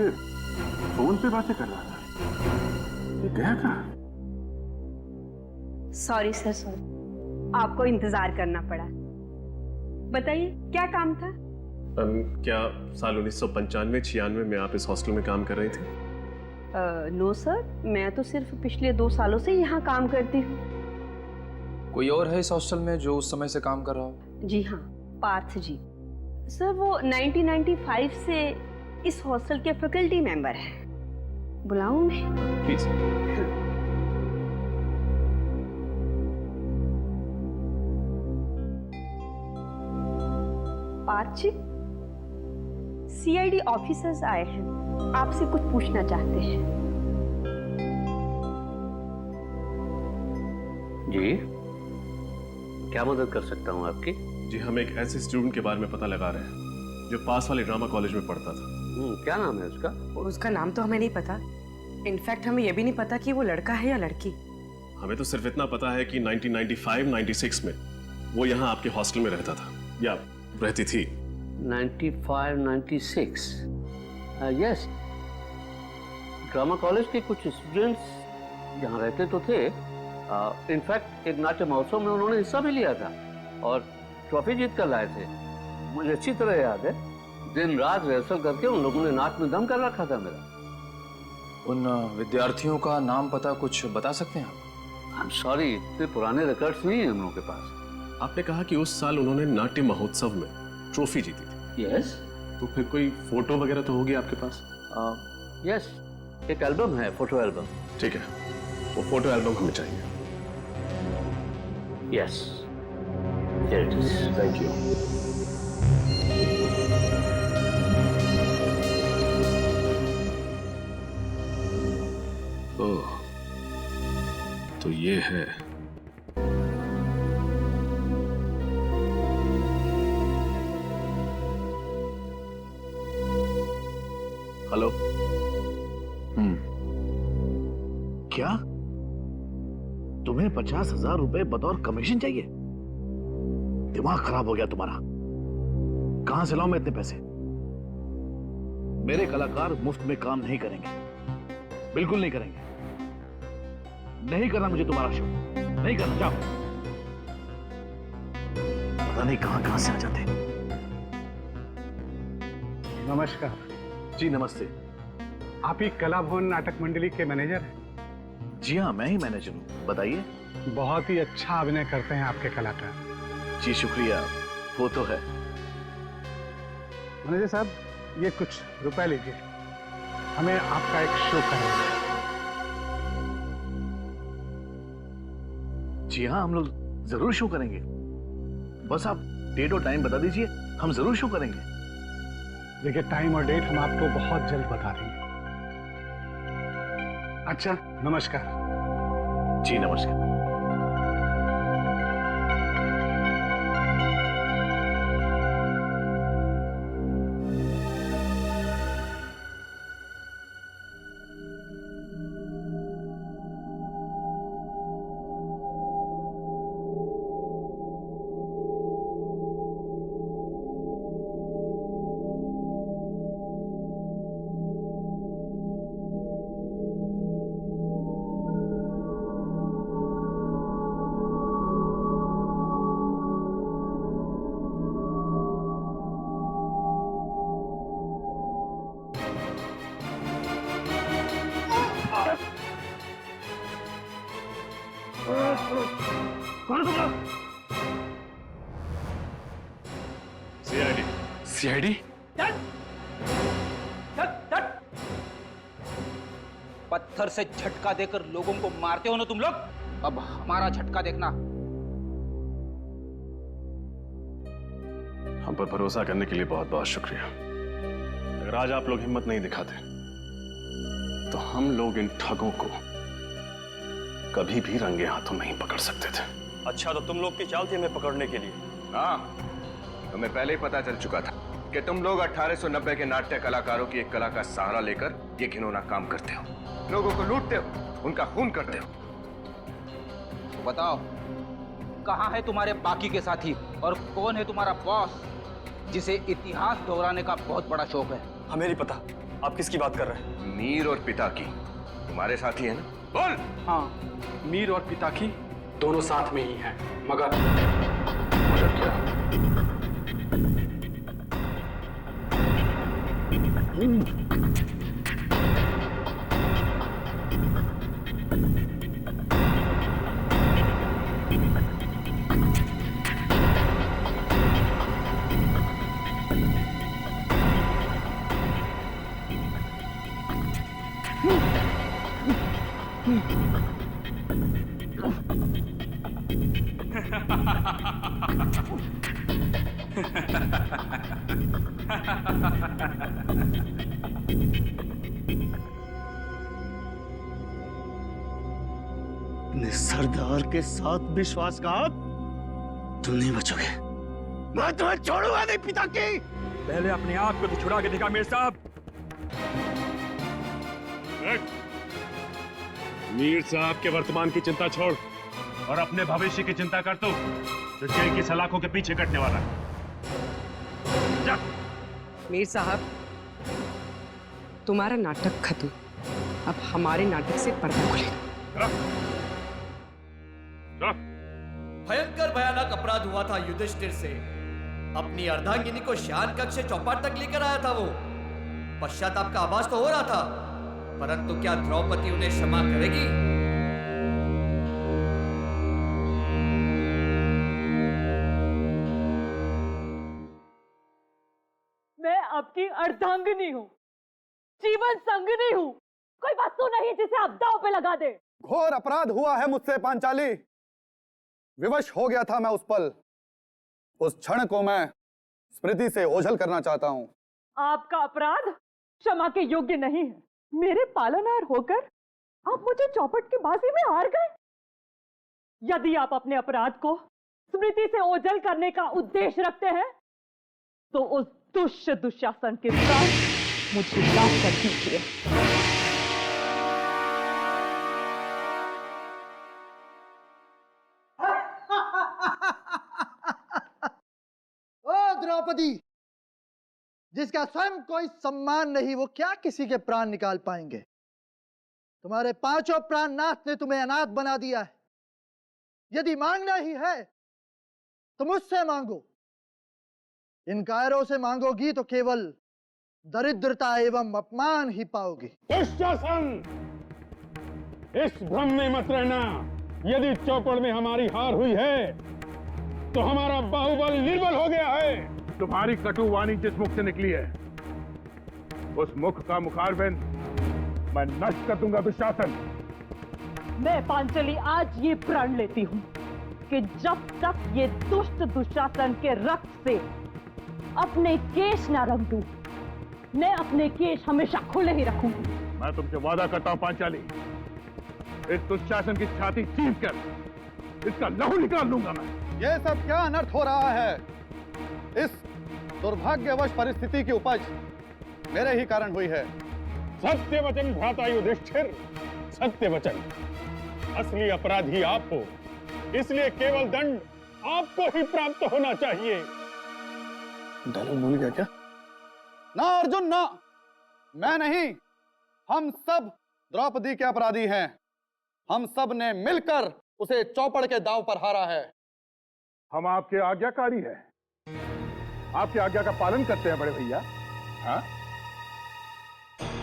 [SPEAKER 13] फोन पे बातें कर रहा था, ये गया कहाँ?
[SPEAKER 24] सॉरी सर, सॉरी, आपको इंतजार करना पड़ा। बताइए क्या काम था?
[SPEAKER 20] क्या साल 1995-96 में आप इस हॉस्टल में काम कर रही थी?
[SPEAKER 24] नो सर, मैं तो सिर्फ पिछले 2 सालों से यहाँ काम करती हूँ।
[SPEAKER 10] कोई और है इस हॉस्टल में जो उस समय से काम कर रहा हो?
[SPEAKER 24] जी हाँ, पार्थ जी। सर वो 1995 से इस हॉस्टल के फैकल्टी मेंबर हैं। बुलाऊं मैं?
[SPEAKER 20] Please.
[SPEAKER 24] Parth ji, CID officers आए हैं, आपसे कुछ पूछना चाहते हैं।
[SPEAKER 25] जी, क्या मदद कर सकता हूँ आपकी?
[SPEAKER 20] जी, हम एक ऐसे स्टूडेंट के बारे में पता लगा रहे हैं जो पास वाले ड्रामा कॉलेज में पढ़ता था।
[SPEAKER 25] क्या नाम है उसका?
[SPEAKER 19] उसका नाम तो हमें नहीं पता। इनफैक्ट हमें यह भी नहीं पता कि वो लड़का है या लड़की।
[SPEAKER 20] हमें तो सिर्फ इतना पता है कि 1995-96 में वो यहाँ आपके हॉस्टल में रहता था या रहती थी।
[SPEAKER 25] 95-96 यस, ड्रामा कॉलेज के कुछ स्टूडेंट्स यहाँ रहते तो थे, इनफैक्ट एक नाट्य महोत्सव में उन्होंने हिस्सा भी लिया था और ट्रॉफी जीत कर लाए थे। मुझे अच्छी तरह याद है, दिन रात रिहर्सल करके उन लोगों ने नाच में दम कर रखा था मेरा।
[SPEAKER 10] उन विद्यार्थियों का नाम पता कुछ बता सकते हैं आप?
[SPEAKER 25] आई एम सॉरी, इतने पुराने रिकॉर्ड्स नहीं है हम लोगों के पास।
[SPEAKER 20] आपने कहा कि उस साल उन्होंने नाट्य महोत्सव में ट्रॉफी जीती थी।
[SPEAKER 25] यस।
[SPEAKER 20] तो फिर कोई फोटो वगैरह तो होगी आपके पास?
[SPEAKER 25] यस, एक एल्बम है, फोटो एल्बम।
[SPEAKER 20] ठीक है, वो फोटो एल्बम हमें चाहिए।
[SPEAKER 25] Yes, here it is.
[SPEAKER 20] Thank you. Oh, तो ये है।
[SPEAKER 15] हेलो। क्या तुम्हें 50,000 रुपए बतौर कमीशन चाहिए? दिमाग खराब हो गया तुम्हारा। कहां से लाऊं मैं इतने पैसे? मेरे कलाकार मुफ्त में काम नहीं करेंगे, बिल्कुल नहीं करेंगे। नहीं करना मुझे तुम्हारा शो, नहीं करना। जाओ। पता नहीं कहां से आ जाते।
[SPEAKER 3] नमस्कार।
[SPEAKER 15] जी नमस्ते।
[SPEAKER 3] आप ही कला भवन नाटक मंडली के मैनेजर हैं?
[SPEAKER 15] जी हाँ, मैं ही मैनेजर हूँ। बताइए।
[SPEAKER 3] बहुत ही अच्छा अभिनय करते हैं आपके कलाकार।
[SPEAKER 15] जी शुक्रिया, वो तो है।
[SPEAKER 3] मैनेजर साहब, ये कुछ रुपए लीजिए, हमें आपका एक शो करना है।
[SPEAKER 15] जी हाँ, हम लोग जरूर शो करेंगे। बस आप डेट और टाइम बता दीजिए, हम जरूर शो करेंगे।
[SPEAKER 3] देखिए, टाइम और डेट हम आपको बहुत जल्द बता देंगे। अच्छा, नमस्कार।
[SPEAKER 15] जी नमस्कार।
[SPEAKER 20] सीआईडी?
[SPEAKER 6] पत्थर से झटका देकर लोगों को मारते हो ना तुम लोग, अब हमारा झटका देखना।
[SPEAKER 20] हम पर भरोसा करने के लिए बहुत बहुत शुक्रिया। अगर आज आप लोग हिम्मत नहीं दिखाते तो हम लोग इन ठगों को कभी भी रंगे हाथों नहीं पकड़ सकते थे।
[SPEAKER 4] अच्छा, तो तुम लोग की चाल थी हमें पकड़ने के लिए?
[SPEAKER 2] हाँ, हमें पहले ही पता चल चुका था कि तुम लोग 1890 के नाट्य कलाकारों की एक कला का सहारा लेकर ये घिनौना काम करते हो, लोगों को लूटते हो, उनका खून करते हो।
[SPEAKER 6] तो बताओ, कहाँ है तुम्हारे बाकी के साथी और कौन है तुम्हारा बॉस जिसे इतिहास दोहराने का बहुत बड़ा शौक है?
[SPEAKER 4] हमें नहीं पता आप किसकी बात कर रहे हैं।
[SPEAKER 2] मीर और पिता की तुम्हारे साथी है ना? बोल।
[SPEAKER 11] हाँ, मीर और पिता की दोनों साथ में ही हैं, मगर
[SPEAKER 2] क्या?
[SPEAKER 15] अपने सरदार के साथ विश्वासघात, तुम नहीं बचोगे। मैं तुम्हें छोड़ूंगा नहीं पिता की।
[SPEAKER 4] पहले अपने आप को तो छुड़ा के दिखा मीर साहब।
[SPEAKER 20] मीर साहब के वर्तमान की चिंता छोड़ और अपने भविष्य की चिंता कर तू, जो जेल की सलाखों के पीछे कटने वाला है।
[SPEAKER 19] मीर साहब, तुम्हारा नाटक खत्म, अब हमारे नाटक से पर्दा खुलेगा।
[SPEAKER 8] भयंकर भयानक अपराध हुआ था युधिष्ठिर से। अपनी अर्धांगिनी को शयन कक्ष से चौपाट तक लेकर आया था वो। पश्चाताप का आभास तो हो रहा था, परंतु क्या द्रौपदी उन्हें क्षमा करेगी?
[SPEAKER 1] मैं आपकी अर्धांगिनी हूँ, जीवन संगिनी हूँ, कोई वस्तु नहीं जिसे आप दांव पे लगा दे।
[SPEAKER 9] घोर अपराध हुआ है मुझसे पांचाली। विवश हो गया था मैं उस पल। उस क्षण को मैं स्मृति से ओझल करना चाहता हूँ।
[SPEAKER 1] आपका अपराध क्षमा के योग्य नहीं है। मेरे पालनहार होकर आप मुझे चौपट की बाजी में हार गए। यदि आप अपने अपराध को स्मृति से ओझल करने का उद्देश्य रखते हैं, तो उस दुष्ट दुशासन के साथ मुझे माफ कर दीजिए।
[SPEAKER 23] ओ द्रौपदी, जिसका स्वयं कोई सम्मान नहीं, वो क्या किसी के प्राण निकाल पाएंगे? तुम्हारे पांचों प्राणनाथ ने तुम्हें अनाथ बना दिया है। यदि मांगना ही है तो मुझसे मांगो। इन कायरों से मांगोगी तो केवल दरिद्रता एवं अपमान ही पाओगी।
[SPEAKER 3] दुशासन, इस भ्रम में मत रहना। यदि चौपड़ में हमारी हार हुई है तो हमारा बाहुबल निर्बल हो गया है। तुम्हारी कटु वाणी जिस मुख से निकली है, उस मुख का मुखारबिंद मैं नष्ट कर दूंगा दुशासन।
[SPEAKER 1] मैं पांचली आज ये प्रण लेती हूँ कि जब तक ये दुष्ट दुशासन के रक्त से अपने केश न रंग दूं, मैं अपने केश हमेशा खुले ही रखूंगी।
[SPEAKER 3] मैं तुमसे वादा करता हूं पांचाली, इस दुशासन की छाती चीर कर इसका लहू निकाल लूंगा मैं।
[SPEAKER 9] ये सब क्या अनर्थ हो रहा है? इस दुर्भाग्यवश परिस्थिति की उपज मेरे ही कारण हुई है।
[SPEAKER 3] सत्य वचन भ्राता युधिष्ठिर, सत्य वचन। असली अपराधी आप हो, इसलिए केवल दंड आपको ही प्राप्त होना चाहिए।
[SPEAKER 15] डायलॉग भूल गया क्या?
[SPEAKER 9] ना अर्जुन ना, मैं नहीं, हम सब द्रौपदी के अपराधी हैं। हम सब ने मिलकर उसे चौपड़ के दांव पर हारा है।
[SPEAKER 3] हम आपके आज्ञाकारी हैं, आपकी आज्ञा का पालन करते हैं बड़े भैया। हाँ?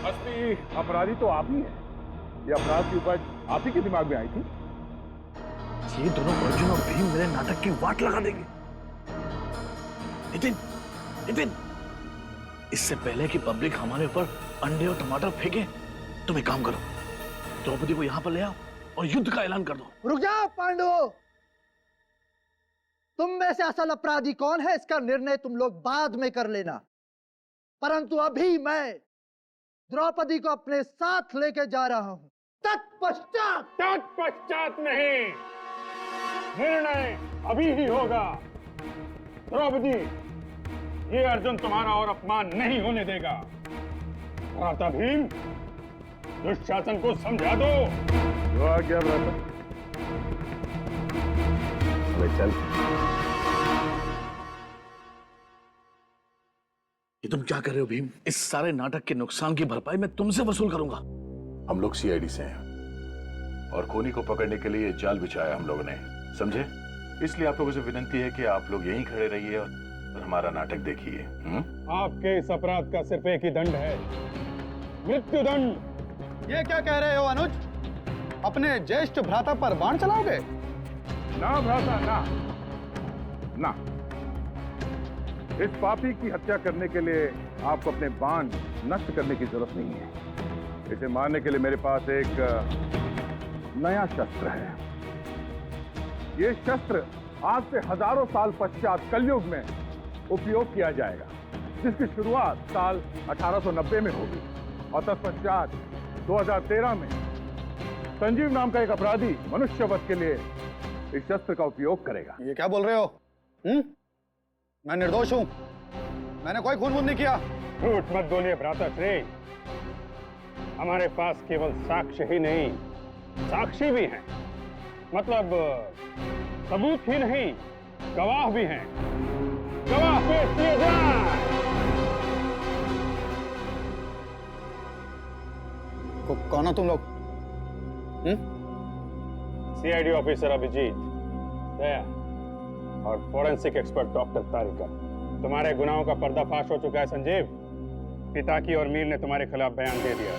[SPEAKER 3] असली अपराधी तो आप ही हैं। ये अपराध की उपज आप ही के दिमाग में आई थी।
[SPEAKER 15] ये दोनों अर्जुन और भीम मेरे नाटक की वाट लगा देंगे। नितिन, नितिन, इससे पहले कि पब्लिक हमारे ऊपर अंडे और टमाटर फेंके, तुम एक काम करो, द्रौपदी को यहां पर ले आओ और युद्ध का ऐलान कर दो।
[SPEAKER 23] रुक जाओ पांडवों, तुम में से असल अपराधी कौन है इसका निर्णय तुम लोग बाद में कर लेना, परंतु अभी मैं द्रौपदी को अपने साथ लेके जा रहा हूं।
[SPEAKER 3] तत्पश्चात नहीं, निर्णय अभी ही होगा। द्रौपदी, ये अर्जुन तुम्हारा और अपमान नहीं होने देगा। भ्राता भीम, दुशासन को समझा दो। जो आ गया भ्राता।
[SPEAKER 15] चल।
[SPEAKER 10] ये तुम क्या कर रहे हो भीम? इस सारे नाटक के नुकसान की भरपाई मैं तुमसे वसूल करूंगा।
[SPEAKER 13] हम लोग सीआईडी से हैं और खूनी को पकड़ने के लिए जाल बिछाया हम लोगों ने, समझे? इसलिए आप लोगों से विनती है कि आप लोग यहीं खड़े रहिए और हमारा नाटक देखिए।
[SPEAKER 3] आपके इस अपराध का सिर्फ एक ही दंड है, मृत्युदंड।
[SPEAKER 9] ये क्या कह रहे हो अनुज? अपने ज्येष्ठ भ्राता पर बाण चलाओगे?
[SPEAKER 3] ना भ्राता, ना ना। इस पापी की हत्या करने के लिए आपको अपने बाण नष्ट करने की जरूरत नहीं है। इसे मारने के लिए मेरे पास एक नया शस्त्र है। ये शस्त्र आज से हजारों साल पश्चात कलयुग में उपयोग किया जाएगा, जिसकी शुरुआत साल 1890 में होगी और तत्पश्चात 2013 में संजीव नाम का एक अपराधी मनुष्य वध के लिए इस शस्त्र का उपयोग करेगा।
[SPEAKER 9] ये क्या बोल रहे हो? मैं निर्दोष हूं, मैंने कोई खून नहीं किया।
[SPEAKER 3] झूठ मत बोलिए भ्राता श्री, हमारे पास केवल साक्ष्य ही नहीं, साक्षी भी हैं। मतलब सबूत ही नहीं, गवाह भी हैं। गवाह पेश किए जाएं।
[SPEAKER 9] कौन हो तुम लोग?
[SPEAKER 3] CID officer Abhijit. दया और फॉरेंसिक एक्सपर्ट डॉक्टर तारिका, तुम्हारे गुनाहों का पर्दाफाश हो चुका है संजीव। पिताकी और मीर ने तुम्हारे खिलाफ बयान दे दिया।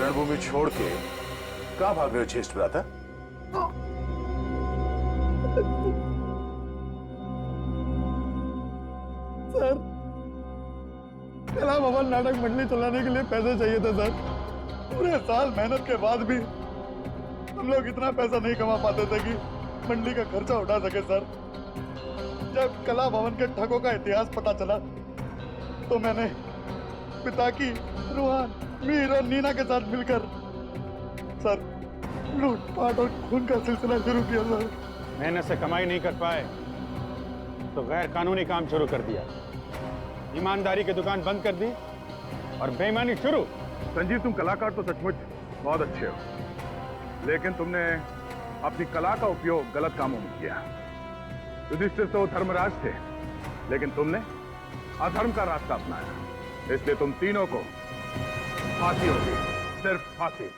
[SPEAKER 13] रणभूमि छोड़ के कहां भाग रहे हो चेस्ट ब्राता?
[SPEAKER 9] सर, कला भवन नाटक मंडली चलाने के लिए पैसे चाहिए थे सर। पूरे साल मेहनत के बाद भी हम लोग इतना पैसा नहीं कमा पाते थे कि मंडली का खर्चा उठा सके सर। जब कला भवन के ठगों का इतिहास पता चला तो मैंने पिताकी, रूहान, मीर और नीना के साथ मिलकर सर लूटपाट और खून का सिलसिला शुरू किया सर।
[SPEAKER 3] मेहनत से कमाई नहीं कर पाए तो गैर कानूनी काम शुरू कर दिया, ईमानदारी की दुकान बंद कर दी और बेईमानी शुरू।
[SPEAKER 13] संजीव, तुम कलाकार तो सचमुच बहुत अच्छे हो, लेकिन तुमने अपनी कला का उपयोग गलत कामों में किया। युधिष्ठिर तो धर्मराज थे, लेकिन तुमने अधर्म का रास्ता अपनाया, इसलिए तुम तीनों को फांसी होगी, सिर्फ फांसी।